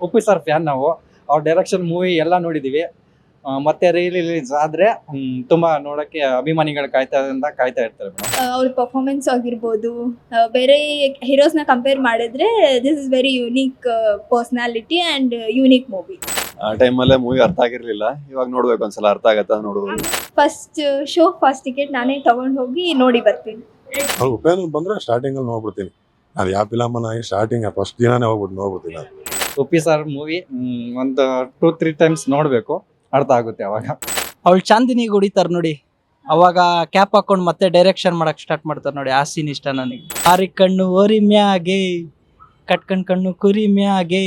Uppi sir fan ನಾವು. ಅವ್ರ direction movie ಎಲ್ಲ ನೋಡಿದೀವಿ. ಮತ್ತೆ ರಿಲೀಸ್ ಆದ್ರೆ ತುಂಬಾ ನೋಡಕ್ಕೆ ಅಭಿಮಾನಿಗಳು ಕಾಯ್ತಾ ಇರ್ತಾರೆ ಮೇಡಮ್. ಅವ್ರ ಪರ್ಫಾರ್ಮೆನ್ಸ್ ಆಗಿರ್ಬೋದು, ಬೇರೆ ಹೀರೋಸ್ನ ಕಂಪೇರ್ ಮಾಡಿದ್ರೆ this is very unique personality and unique movie. ಆ ಟೈಮಲ್ಲೇ ಮೂವಿ ಅರ್ಥ ಆಗಿರ್ಲಿಲ್ಲ, ಇವಾಗ ನೋಡ್ಬೇಕು ಒಂದ್ಸಲ ಅರ್ಥ ಆಗತ್ತಾ ನೋಡ್ಬೋದು. ಫಸ್ಟ್ ಟಿಕೆಟ್ ನಾನೇ ತಗೊಂಡು ಹೋಗಿ ನೋಡಿ ಬರ್ತೀನಿ. ಅವ್ರು ಉಪೇಂದ್ರ ಬಂದ್ರೆ ಸ್ಟಾರ್ಟಿಂಗ್ ಅಲ್ಲಿ ನೋಡ್ಬಿಡ್ತೀನಿ. ಅದು ಯಾವ ಫಿಲಮ್ ಸ್ಟಾರ್ಟಿಂಗ್ ಫಸ್ಟ್ ದಿನಾನೇ ಹೋಗ್ಬಿಟ್ಟು ನೋಡ್ಬಿಡ್ತೀನಿ. ಉಪ್ಪಿ ಸರ್ ಮೂವಿ ಒಂದು 2-3 ಟೈಮ್ಸ್ ನೋಡ್ಬೇಕು, ಅರ್ಥ ಆಗುತ್ತೆ ಅವಾಗ. ಅವಳು ಚಾಂದಿನಿ ಹೊಡಿತಾರೆ ನೋಡಿ, ಅವಾಗ ಕ್ಯಾಪ್ ಹಾಕೊಂಡು ಮತ್ತೆ ಡೈರೆಕ್ಷನ್ ಮಾಡಕ್ ಸ್ಟಾರ್ಟ್ ಮಾಡ್ತಾರೆ ನೋಡಿ, ಆ ಸೀನ್ ಇಷ್ಟ ನನಗೆ. ಆರಿ ಕಣ್ಣು ಓರಿ ಮ್ಯಾಗೆ, ಕಟ್ಕಂಡ್ ಕಣ್ಣು ಕುರಿ ಮ್ಯಾಗೆ,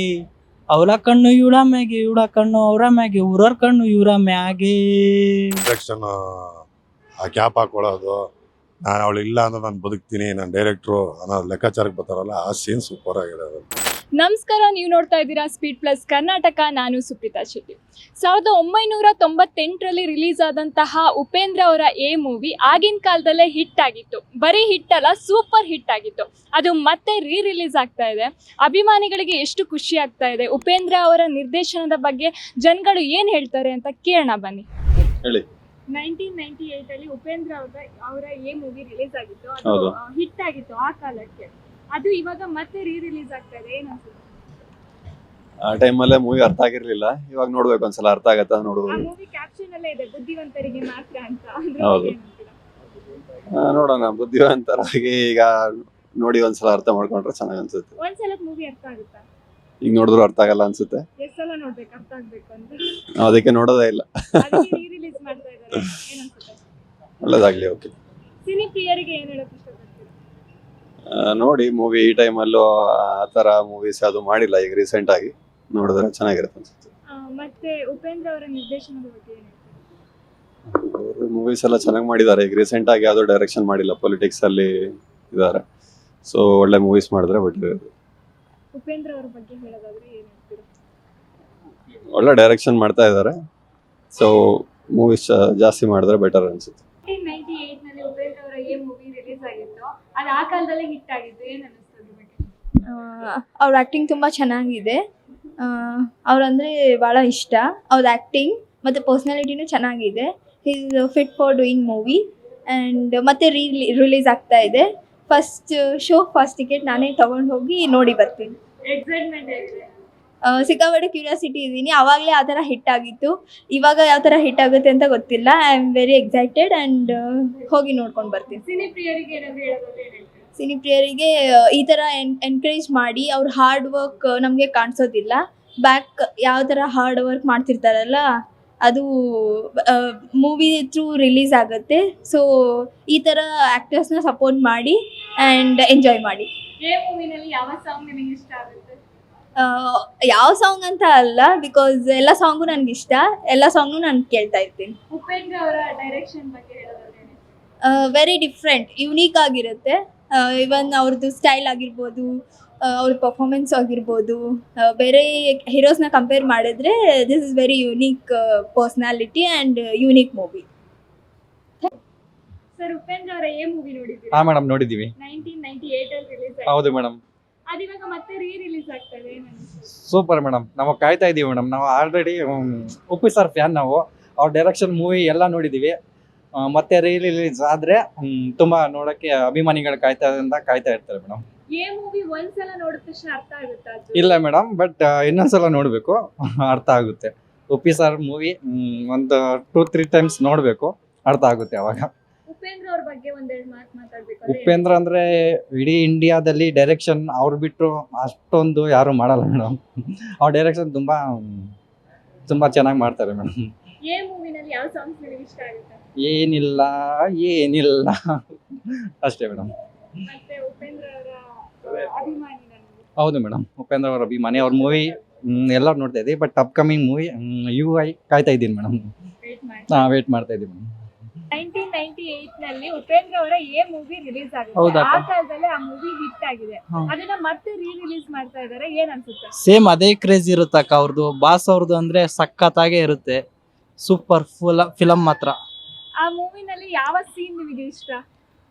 ಅವಳ ಕಣ್ಣು ಇವಳ ಮ್ಯಾಗೆ, ಇವಳ ಕಣ್ಣು ಅವರ ಮ್ಯಾಗೆ, ಊರವ್ರ ಕಣ್ಣು ಇವರ ಮ್ಯಾಗೆ. ಡೈರೆಕ್ಷನ್ ಆ ಕ್ಯಾಪ್ ಹಾಕೊಳ್ಳೋದು, ನಾನು ಅವಳು ಇಲ್ಲ ಅಂದ್ರೆ ನಾನು ಬದುಕ್ತೀನಿ, ನಾನು ಡೈರೆಕ್ಟ್ರು ಅನ್ನೋ ಲೆಕ್ಕಾಚಾರಕ್ಕೆ ಬರ್ತಾರಲ್ಲ, ಆ ಸೀನ್ ಸೂಪರ್ ಆಗಿರೋದು. ನಮಸ್ಕಾರ, ನೀವು ನೋಡ್ತಾ ಇದ್ದೀರಾ ಸ್ಪೀಡ್ ಪ್ಲಸ್ ಕರ್ನಾಟಕ. ನಾನು ಸುಪ್ರೀತಾ ಶೆಟ್ಟಿ. 1998ರಲ್ಲಿ ರಿಲೀಸ್ ಆದಂತಹ ಉಪೇಂದ್ರ ಅವರ ಎ ಮೂವಿ ಆಗಿನ ಕಾಲದಲ್ಲೇ ಹಿಟ್ ಆಗಿತ್ತು. ಬರೀ ಹಿಟ್ ಅಲ್ಲ, ಸೂಪರ್ ಹಿಟ್ ಆಗಿತ್ತು. ಅದು ಮತ್ತೆ ರಿಲೀಸ್ ಆಗ್ತಾ ಇದೆ. ಅಭಿಮಾನಿಗಳಿಗೆ ಎಷ್ಟು ಖುಷಿ ಆಗ್ತಾ ಇದೆ. ಉಪೇಂದ್ರ ಅವರ ನಿರ್ದೇಶನದ ಬಗ್ಗೆ ಜನಗಳು ಏನು ಹೇಳ್ತಾರೆ ಅಂತ ಕೇಳೋಣ ಬನ್ನಿ. ಹೇಳಿ. 1998 ಉಪೇಂದ್ರ ಅವರ ಎ ಮೂವಿ ರಿಲೀಸ್ ಆಗಿತ್ತು. ಹೌದು. ಅದು ಹಿಟ್ ಆಗಿತ್ತು ಆ ಕಾಲಕ್ಕೆ. ಅದು ಇವಾಗ ಮತ್ತೆ ರಿಲೀಸ್ ಆಗ್ತಾ ಇದೆ. ಏನು ಅನ್ಸುತ್ತೆ? ಆ ಟೈಮಲ್ಲೇ ಮೂವಿ ಅರ್ಥ ಆಗಿರ್ಲಿಲ್ಲ, ಇವಾಗ ನೋಡ್ಬೇಕು ಒಂದ್ಸಲ ಅರ್ಥ ಆಗತ್ತಾ ಆ ನೋಡ್ಬೋದು. ಮೂವಿ ಕ್ಯಾಪ್ಷನ್ ಅಲ್ಲೇ ಇದೆ, ಬುದ್ಧಿವಂತರಿಗೆ ಮಾತ್ರ ಅಂತ. ಹೌದು. ನೋಡೋಣ, ಬುದ್ಧಿವಂತರಾಗಿ ಈಗ ನೋಡಿ ಒಂದ್ಸಲ ಅರ್ಥ ಮಾಡ್ಕೊಂಡ್ರೆ ಚೆನ್ನಾಗಿ ಅನ್ಸುತ್ತೆ. ಒಂದ್ಸಲ ಮೂವಿ ಅರ್ಥ ಆಗುತ್ತಾ? ಈಗ ನೋಡಿದ್ರು ಅರ್ಥ ಆಗಲ್ಲ ಅನ್ಸುತ್ತೆ, ಎಷ್ಟ್ ಸಲ ನೋಡ್ಬೇಕು ಅರ್ಥ ಆಗ್ಬೇಕು ಅಂತ? ಅದಕ್ಕೆ ನೋಡೋದೇ ಇಲ್ಲ. ಅದಕ್ಕೆ ರಿಲೀಸ್ ಮಾಡ್ತಾ ಇದ್ದಾರೆ. ಏನ್ ಅನ್ಸುತ್ತೆ? ಒಳ್ಳೇದಾಗ್ಲಿ. ಓಕೆ, ಸಿನಿ ಪ್ರಿಯರಿಗೆ ಏನ್ ಹೇಳಕ್ ಇಷ್ಟಪಡ್ತೀರಾ? ನೋಡಿ ಮೂವಿ ಈ ಟೈಮಲ್ಲೂ ಆ ಥರ ಮೂವೀಸ್ ಯಾವುದು ಮಾಡಿಲ್ಲ, ಈಗ ರೀಸೆಂಟ್ ಆಗಿ ನೋಡಿದ್ರೆ ಚೆನ್ನಾಗಿರುತ್ತೆ ಅನ್ಸುತ್ತೆ. ಮತ್ತೆ ಉಪೇಂದ್ರ ಅವರ ನಿರ್ದೇಶನದ ಬಗ್ಗೆ ಏನ್ ಹೇಳ್ತೀರಾ? ಮೂವೀಸ್ ಎಲ್ಲ ಚೆನ್ನಾಗಿ ಮಾಡಿದ್ದಾರೆ. ಈಗ ರೀಸೆಂಟ್ ಆಗಿ ಯಾವ್ದು ಡೈರೆಕ್ಷನ್ ಮಾಡಿಲ್ಲ, ಪೊಲಿಟಿಕ್ಸ್ ಅಲ್ಲಿ ಇದ್ದಾರೆ. ಸೊ ಒಳ್ಳೆ ಮೂವೀಸ್ ಮಾಡಿದ್ರೆ ಒಳ್ಳೆ. ಉಪೇಂದ್ರ ಅವರ ಬಗ್ಗೆ ಹೇಳೋದಾದ್ರೆ ಏನ್ ಹೇಳ್ತೀರಾ? ಒಳ್ಳೆ ಡೈರೆಕ್ಷನ್ ಮಾಡ್ತಾ ಇದ್ದಾರೆ. ಸೊ ಮೂವೀಸ್ ಜಾಸ್ತಿ ಮಾಡಿದ್ರೆ ಬೆಟರ್ ಅನ್ಸುತ್ತೆ. 1998ನಲ್ಲಿ ಉಪೇಂದ್ರ ಅವರ ಎ ಮೂವಿ ರಿಲೀಸ್ ಆಗಿತ್ತು. ಅದು ಆ ಕಾಲದಲ್ಲೇ ಹಿಟ್ ಆಗಿತ್ತು. ಏನ್ ಅನಿಸ್ತು ಅದ್ರ ಬಗ್ಗೆ? ಅವ್ರ ಆ್ಯಕ್ಟಿಂಗ್ ತುಂಬ ಚೆನ್ನಾಗಿದೆ. ಅವ್ರಂದರೆ ಭಾಳ ಇಷ್ಟ. ಅವ್ರ ಆ್ಯಕ್ಟಿಂಗ್ ಮತ್ತು ಪರ್ಸ್ನಾಲಿಟಿನೂ ಚೆನ್ನಾಗಿದೆ. Is fit for doing movie and ಮತ್ತೆ ರಿಲೀಸ್ ಆಗ್ತಾ ಇದೆ. ಫಸ್ಟ್ ಟಿಕೆಟ್ ನಾನೇ ತಗೊಂಡು ಹೋಗಿ ನೋಡಿ ಬರ್ತೀನಿ. ಎಕ್ಸೈಟ್ಮೆಂಟ್ ಆಗಿದೆ. ಸಿಕ್ಕಾಪಟ್ಟೆ ಕ್ಯೂರಿಯಾಸಿಟಿ ಇದ್ದೀನಿ. ಆವಾಗಲೇ ಆ ಥರ ಹಿಟ್ ಆಗಿತ್ತು, ಇವಾಗ ಯಾವ ಥರ ಹಿಟ್ ಆಗುತ್ತೆ ಅಂತ ಗೊತ್ತಿಲ್ಲ. I am very excited and ಹೋಗಿ ನೋಡ್ಕೊಂಡು ಬರ್ತೀನಿ. ಸಿನಿ ಪ್ರಿಯರಿಗೆ ಏನಾದ್ರು ಹೇಳೋದಾದ್ರೆ ಏನ್ ಹೇಳ್ತೀರಾ? ಸಿನಿ ಪ್ರಿಯರಿಗೆ ಈ ಥರ ಎನ್ಕರೇಜ್ ಮಾಡಿ. ಅವ್ರ ಹಾರ್ಡ್ ವರ್ಕ್ ನಮಗೆ ಕಾಣಿಸೋದಿಲ್ಲ. ಬ್ಯಾಕ್ ಯಾವ ಥರ ಹಾರ್ಡ್ ವರ್ಕ್ ಮಾಡ್ತಿರ್ತಾರಲ್ಲ, ಅದು ಮೂವಿ ಥ್ರೂ ರಿಲೀಸ್ ಆಗುತ್ತೆ. ಸೊ ಈ ಥರ ಆ್ಯಕ್ಟರ್ಸ್ನ ಸಪೋರ್ಟ್ ಮಾಡಿ ಆ್ಯಂಡ್ ಎಂಜಾಯ್ ಮಾಡಿ. ಎ ಮೂವಿನಲ್ಲಿ ಯಾವ ಸಾಂಗ್ ನಿಮಗೆ ಇಷ್ಟ ಆಗುತ್ತೆ? ಯಾವ ಸಾಂಗ್ ಅಂತ ಅಲ್ಲ, ಬಿಕಾಸ್ ಎಲ್ಲ ಸಾಂಗು ನನಗೆ ಇಷ್ಟ. ಎಲ್ಲ ಸಾಂಗ್ನು ನಾನು ಕೇಳ್ತಾ ಇರ್ತೀನಿ. ಉಪೇಂದ್ರ ಅವರ ಡೈರೆಕ್ಷನ್ ಬಗ್ಗೆ ಹೇಳೋದಾದ್ರೆ ಏನ್ ಹೇಳ್ತೀರಾ? ವೆರಿ ಡಿಫ್ರೆಂಟ್, ಯುನೀಕ್ ಆಗಿರುತ್ತೆ. ಇವನ್ ಅವ್ರದ್ದು ಸ್ಟೈಲ್ ಆಗಿರ್ಬೋದು, ಅವ್ರ ಪರ್ಫಾರ್ಮೆನ್ಸ್ ಆಗಿರ್ಬೋದು, ಬೇರೆ ಹೀರೋಸ್ನ ಕಂಪೇರ್ ಮಾಡಿದ್ರೆ this is very unique personality and unique movie. Sir, Upendra ಅವರ ಎ ಮೂವಿ ನೋಡಿದ್ದೀರಾ? ಹಾ ಮೇಡಮ್, ನೋಡಿದೀವಿ. 1998 ರಿಲೀಸ್ ಆಗಿದೆ. ಹೌದು ಮೇಡಮ್. ಅದು ಇವಾಗ ಮತ್ತೆ ರಿಲೀಸ್ ಆಗ್ತಾ ಇದೆ. ಏನ್ ಅನ್ಸುತ್ತೆ? ಸೂಪರ್ ಮೇಡಮ್, ನಾವು ಕಾಯ್ತಾ ಇದೀವಿ ಮೇಡಮ್. ನಾವು ಆಲ್ರೆಡಿ ಉಪ್ಪಿ ಸರ್ ಫ್ಯಾನ್ ನಾವು. ಅವ್ರ ಡೈರೆಕ್ಷನ್ ಮೂವಿ ಎಲ್ಲ ನೋಡಿದೀವಿ. ಮತ್ತೆ ರಿಲೀಸ್ ಆದ್ರೆ ತುಂಬಾ ನೋಡಕ್ಕೆ ಅಭಿಮಾನಿಗಳು ಕಾಯ್ತಾ ಇರ್ತಾರೆ ಮೇಡಮ್. ಎ ಮೂವಿ ಒಂದ್ಸಲ ನೋಡಿದ ತಕ್ಷಣ ಅರ್ಥ ಆಗುತ್ತಾ? ಇಲ್ಲ ಮೇಡಮ್, ಬಟ್ ಇನ್ನೊಂದ್ಸಲ ನೋಡ್ಬೇಕು, ಅರ್ಥ ಆಗುತ್ತೆ. ಉಪ್ಪಿ ಸರ್ ಮೂವಿ ಒಂದು 2-3 ಟೈಮ್ಸ್ ನೋಡ್ಬೇಕು, ಅರ್ಥ ಆಗುತ್ತೆ ಅವಾಗ. ಉಪೇಂದ್ರ ಅವ್ರ ಬಗ್ಗೆ ಒಂದೆರಡು ಮಾತು ಮಾತಾಡ್ಬೇಕು. ಉಪೇಂದ್ರ ಅಂದ್ರೆ ಇಡೀ ಇಂಡಿಯಾದಲ್ಲಿ ಡೈರೆಕ್ಷನ್ ಅವ್ರು ಬಿಟ್ಟರು ಅಷ್ಟೊಂದು ಯಾರು ಮಾಡಲ್ಲ ಮೇಡಮ್. ಅವ್ರ ಡೈರೆಕ್ಷನ್ ತುಂಬಾ ಚೆನ್ನಾಗಿ ಮಾಡ್ತಾರೆ ಮೇಡಮ್. ಎ ಮೂವಿನಲ್ಲಿ ಯಾವ ಸಾಂಗ್ಸ್ ನಿಮಗೆ ಇಷ್ಟ ಆಗುತ್ತೆ? ಏನಿಲ್ಲ ಅಷ್ಟೇ ಮೇಡಮ್. ಮತ್ತೆ ಉಪೇಂದ್ರ ಅವರ ಅಭಿಮಾನಿ ನನಗೆ. ಹೌದು ಮೇಡಮ್, ಉಪೇಂದ್ರ ಅವರ ಅಭಿಮಾನಿ. ಅವ್ರ ಮೂವಿ ಎಲ್ಲರೂ ನೋಡ್ತಾ ಇದ್ದೀವಿ, ಬಟ್ ಅಪ್ಕಮಿಂಗ್ ಮೂವಿ UI ಕಾಯ್ತಾ ಇದ್ದೀನಿ ಮೇಡಮ್. ವೇಟ್ ಮಾಡ್ತಾ ಇದ್ದೀವಿ ಮೇಡಮ್. 1998ನಲ್ಲಿ ಉಪೇಂದ್ರ ಅವರ ಎ ಮೂವಿ ರಿಲೀಸ್ ಆಗಿದೆ. ಹೌದಾ? ಆ ಕಾಲದಲ್ಲಿ ಆ ಮೂವಿ ಹಿಟ್ ಆಗಿದೆ. ಅದನ್ನ ಮತ್ತೆ ರಿಲೀಸ್ ಮಾಡ್ತಾ ಇದ್ದಾರೆ. ಏನ್ ಅನ್ಸುತ್ತೆ? ಸೇಮ್ ಅದೇ ಕ್ರೇಜ್ ಇರುತ್ತಕ್ಕ ಅವ್ರದ್ದು. ಬಾಸ್ ಅವ್ರದ್ದು ಅಂದ್ರೆ ಸಖತ್ತಾಗೆ ಇರುತ್ತೆ. ಸೂಪರ್ ಫಿಲಮ್ ಮಾತ್ರ. ಆ ಮೂವಿನಲ್ಲಿ ಯಾವ ಸೀನ್ ನಿಮಗೆ ಇಷ್ಟ?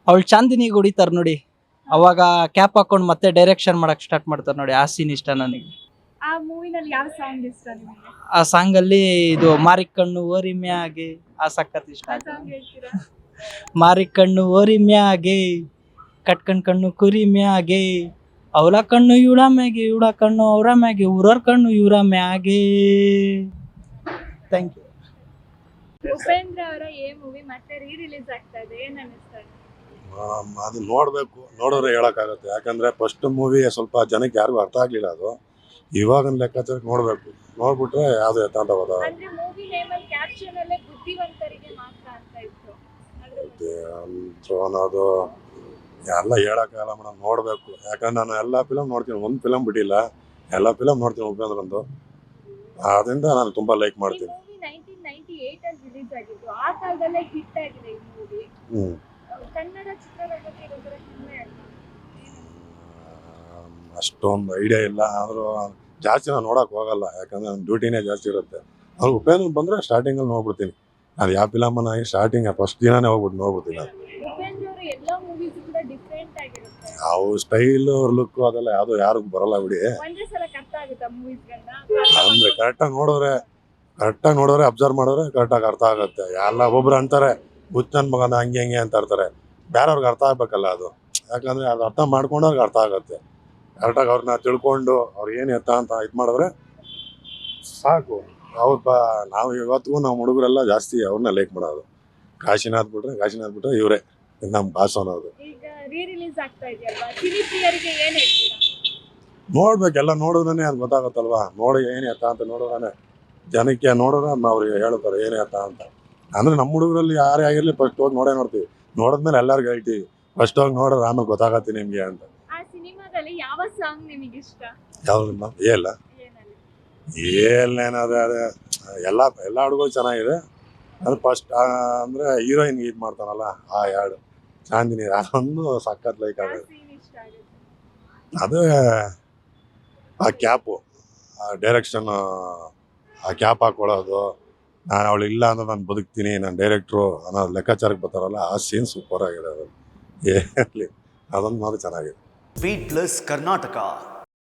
ಅವಳು ಚಾಂದಿನಿ ಹೊಡಿತಾರೆ ನೋಡಿ, ಅವಾಗ ಕ್ಯಾಪ್ ಹಾಕೊಂಡು ಮತ್ತೆ ಡೈರೆಕ್ಷನ್ ಮಾಡಕ್ ಸ್ಟಾರ್ಟ್ ಮಾಡ್ತಾರೆ ನೋಡಿ, ಆ ಸೀನ್ ಇಷ್ಟ ನನಗೆ. ಆ ಆ ಮೂವಿನಲ್ಲಿ ಯಾವ ಸಾಂಗ್ ಇಷ್ಟ ನಿಮಗೆ? ಆ ಸಾಂಗ್ ಅಲ್ಲಿ ಇದು ಮಾರಿಕಣ್ಣು ಓರಿ ಮ್ಯಾಗೆ ಆ ಸಖತ್ ಇಷ್ಟ ಆ ಆಯ್ತು. ಸಾಂಗ್ ಹೇಳ್ತೀರಾ? ಮಾರಿಕಣ್ಣು ಓರಿ ಮ್ಯಾಗೆ ಕಟ್ಕಣ್ ಕಣ್ಣು ಕುರಿ ಮ್ಯಾಗೆ ಅವಳ ಕಣ್ಣು ಇವಳ ಮ್ಯಾಗೆ ಇವಳ ಕಣ್ಣು ಅವರ ಮ್ಯಾಗೆ ಊರವ್ರ ಕಣ್ಣು ಇವರ ಮ್ಯಾಗೆ. Thank you. ಉಪೇಂದ್ರ ಅವರ ಎ ಮೂವಿ ಮತ್ತೆ ರೀ ರಿಲೀಸ್ ಆಗ್ತಾ ಇದೆ, ಏನ್ ಅನ್ನಿಸ್ತಾ ಇದೆ? ಅದು ನೋಡಬೇಕು, ನೋಡಿದ್ರೆ ಹೇಳೋಕ್ಕಾಗುತ್ತೆ. ಯಾಕಂದರೆ ಫಸ್ಟ್ ಮೂವಿ ಸ್ವಲ್ಪ ಜನಕ್ಕೆ ಯಾರಿಗೂ ಅರ್ಥ ಆಗಲಿಲ್ಲ. ಅದು ಇವಾಗಿನ ಲೆಕ್ಕಾಚಾರಕ್ಕೆ ನೋಡಬೇಕು, ನೋಡ್ಬಿಟ್ರೆ ಯಾವುದು ಎತ್ತಾಂತ ಹೋದ ಅಂದ್ರೆ ಮೂವಿ ನೇಮಲ್ಲಿ ಕ್ಯಾಪ್ಷನ್ ಅಲ್ಲೇ ಬುದ್ಧಿವಂತರಿಗೆ ಮಾತ್ರ ಅಂತ ಇತ್ತು. ಅದ್ರ ಬಗ್ಗೆ ಅನ್ನೋದು ಎಲ್ಲ ಹೇಳೋಕ್ಕಾಗಲ್ಲ ಮೇಡಮ್, ನೋಡಬೇಕು. ಯಾಕಂದ್ರೆ ನಾನು ಎಲ್ಲ ಫಿಲಮ್ ನೋಡ್ತೀನಿ, ಒಂದು ಫಿಲಮ್ ಬಿಟ್ಟಿಲ್ಲ, ಎಲ್ಲ ಫಿಲಮ್ ನೋಡ್ತೀನಿ ಉಪೇಂದ್ರಂದು. ಅದರಿಂದ ನಾನು ತುಂಬ ಲೈಕ್ ಈ ಮಾಡ್ತೀನಿ. ಮೂವಿ 1998 ಅಲ್ಲಿ ರಿಲೀಸ್ ಆಗಿದ್ದು, ಆ ಕಾಲದಲ್ಲೇ ಹಿಟ್ ಆಗಿದೆ ಈ ಮೂವಿ. ಹ್ಞೂ ಕನ್ನಡ ಚಿತ್ರರಂಗಕ್ಕೆ ಇದೊಂಥರ ಹೆಮ್ಮೆ ಅಲ್ವಾ? ಅಷ್ಟೊಂದು ಐಡಿಯಾ ಇಲ್ಲ, ಆದರೂ ಜಾಸ್ತಿ ನಾನು ನೋಡೋಕೆ ಹೋಗಲ್ಲ. ಯಾಕಂದರೆ ನನ್ನ ಡ್ಯೂಟಿನೇ ಜಾಸ್ತಿ ಇರುತ್ತೆ. ಅವ್ರು ಉಪೇಂದ್ರ ಬಂದರೆ ಸ್ಟಾರ್ಟಿಂಗಲ್ಲಿ ನೋಡ್ಬಿಡ್ತೀನಿ. ಅದು ಯಾವ ಫಿಲಮನ್ನ ಸ್ಟಾರ್ಟಿಂಗ್ ಫಸ್ಟ್ ದಿನನೇ ಹೋಗ್ಬಿಟ್ಟು ನೋಡ್ಬಿಡ್ತೀನಿ ನಾನು. ಉಪೇಂದ್ರ ಅವರ ಎಲ್ಲ ಮೂವೀಸ್ ಕೂಡ ಡಿಫ್ರೆಂಟ್ ಆಗಿರುತ್ತೆ. ಅವು ಸ್ಟೈಲು ಅವ್ರ ಲುಕ್ಕು ಅದೆಲ್ಲ ಯಾವುದು ಯಾರಿಗೂ ಬರಲ್ಲ ಬಿಡಿ. ಒಂದೇ ಸಲ ಅರ್ಥ ಆಗುತ್ತಾ ಮೂವೀಸ್ಗಳನ್ನ? ಅಂದರೆ ಕರೆಕ್ಟಾಗಿ ನೋಡಿದ್ರೆ ಅಬ್ಸರ್ವ್ ಮಾಡಿದ್ರೆ ಕರೆಕ್ಟಾಗಿ ಅರ್ಥ ಆಗುತ್ತೆ. ಎಲ್ಲ ಒಬ್ಬೊಬ್ರು ಅಂತಾರೆ ಹುಚ್ಚ ನನ್ನ ಮಗನ ಹಂಗೆ ಹಂಗೆ ಅಂತ ಇರ್ತಾರೆ. ಬೇರೆಯವ್ರಿಗೆ ಅರ್ಥ ಆಗ್ಬೇಕಲ್ಲ ಅದು. ಯಾಕಂದರೆ ಅದು ಅರ್ಥ ಮಾಡ್ಕೊಂಡವ್ರಿಗೆ ಅರ್ಥ ಆಗುತ್ತೆ. ಕರೆಕ್ಟಾಗಿ ಅವ್ರನ್ನ ತಿಳ್ಕೊಂಡು ಅವ್ರು ಏನು ಎತ್ತ ಅಂತ ಇದು ಮಾಡಿದ್ರೆ ಸಾಕು. ನಾವು ಇವತ್ತಿಗೂ ನಮ್ಮ ಹುಡುಗರೆಲ್ಲ ಜಾಸ್ತಿ ಅವ್ರನ್ನ ಲೈಕ್ ಮಾಡೋದು. ಕಾಶಿನಾಥ್ ಬಿಟ್ರೆ ಇವರೇ ನಮ್ಮ ಬಾಸ್ ಅನ್ನೋದು. ಈಗ ರೀ ರಿಲೀಸ್ ಆಗ್ತಾ ಇದೆಯಲ್ವಾ, ಸಿನಿ ಪ್ರಿಯರಿಗೆ ಏನ್ ಹೇಳ್ತೀರಾ? ನೋಡ್ಬೇಕೆಲ್ಲ, ನೋಡಿದ್ರೆ ಅದು ಗೊತ್ತಾಗುತ್ತಲ್ವಾ. ನೋಡಿ ಏನು ಎತ್ತ ಅಂತ ನೋಡಿದ್ರೆ ಜನಕ್ಕೆ ನೋಡಿದ್ರೆ ಅವ್ರಿಗೆ ಹೇಳ್ತಾರೆ ಏನು ಎತ್ತ ಅಂತ. ಅಂದರೆ ನಮ್ಮ ಹುಡುಗರಲ್ಲಿ ಯಾರೇ ಆಗಿರಲಿ ಫಸ್ಟ್ ಹೋಗಿ ನೋಡ್ತೀವಿ. ನೋಡಿದ್ಮೇಲೆ ಎಲ್ಲರಿಗೂ ಹೇಳ್ತೀವಿ ಫಸ್ಟ್ ಹೋಗಿ ನೋಡಿದ್ರೆ ಆಮೇಲೆ ಗೊತ್ತಾಗತ್ತೆ ನಿಮಗೆ ಅಂತ. ಆ ಸಿನಿಮಾದಲ್ಲಿ ಯಾವ ಸಾಂಗ್ ನಿಮಗೆ ಇಷ್ಟ? ಯಾವ್ದಮ್ಮ ಏಲ್ಲ ಏನಲ್ಲಿ? ಏನೇನದು ಅದೇ ಎಲ್ಲ ಹುಡುಗರು ಚೆನ್ನಾಗಿದೆ. ಅದು ಫಸ್ಟ್ ಅಂದರೆ ಹೀರೋಯಿನ್ ಇದು ಮಾಡ್ತಾನಲ್ಲ ಆ ಎರಡು ಚಾಂದಿನಿ, ಅದೊಂದು ಸಖತ್ ಲೈಕ್ ಯಾವ ಆಗೋದು. scene ಇಷ್ಟ ಆಗುತ್ತೆ? ಅದು ಆ ಕ್ಯಾಪು, ಆ ಡೈರೆಕ್ಷನ್, ಆ ಕ್ಯಾಪ್ ಹಾಕೊಳ್ಳೋದು, ನಾನು ಅವಳು ಇಲ್ಲ ಅಂದ್ರೆ ನಾನು ಬದುಕ್ತೀನಿ, ನಾನು ಡೈರೆಕ್ಟ್ರು ಅನ್ನೋ ಲೆಕ್ಕಾಚಾರಕ್ಕೆ ಬರ್ತಾರಲ್ಲ, ಆ ಸೀನ್ ಸೂಪರ್ ಆಗಿದೆ. ಅದು ಏನಲ್ಲಿ ಅದೊಂದು ಮಾತ್ರ ಚೆನ್ನಾಗಿದೆ. Beat plus Karnataka.